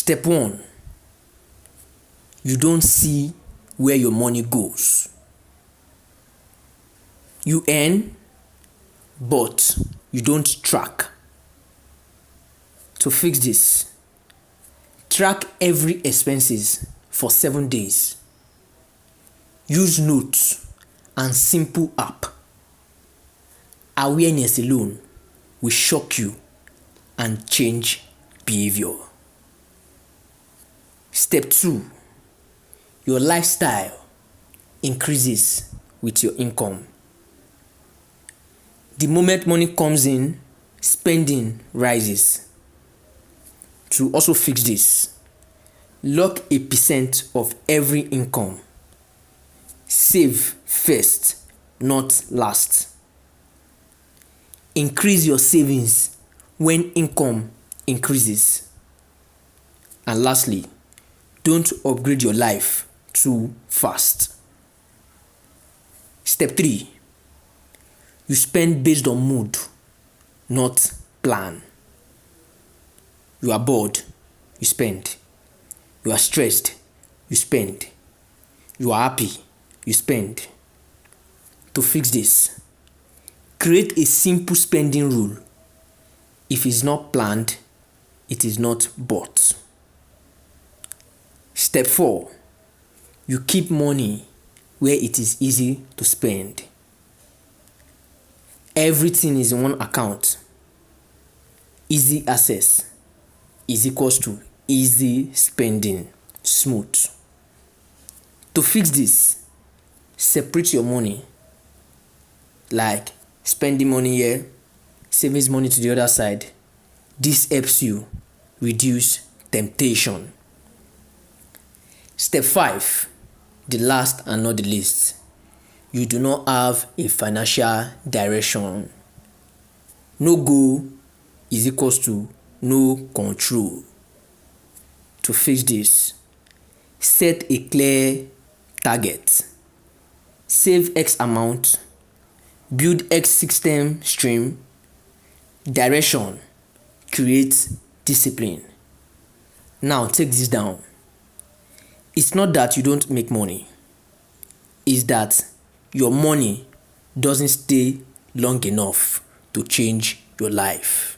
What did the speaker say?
Step 1, you don't see where your money goes. You earn, but you don't track. To fix this, track every expenses for 7 days. Use notes and simple app. Awareness alone will shock you and change behavior. Step 2, your lifestyle increases with your income. The moment money comes in, spending rises. To also fix this, lock a percent of every income. Save first, not last. Increase your savings when income increases. And lastly, don't upgrade your life too fast. Step 3, you spend based on mood, not plan. You are bored, you spend. You are stressed, you spend. You are happy, you spend. To fix this, create a simple spending rule. If it's not planned, it is not bought. Step 4, you keep money where it is easy to spend. Everything is in one account. Easy access is equals to easy spending, smooth. To fix this, separate your money, like spending money here, savings money to the other side. This helps you reduce temptation. Step 5, the last and not the least, you do not have a financial direction. No goal is equals to no control. To fix this, set a clear target. Save X amount, build X system stream, direction, create discipline. Now take this down. It's not that you don't make money. It's that your money doesn't stay long enough to change your life.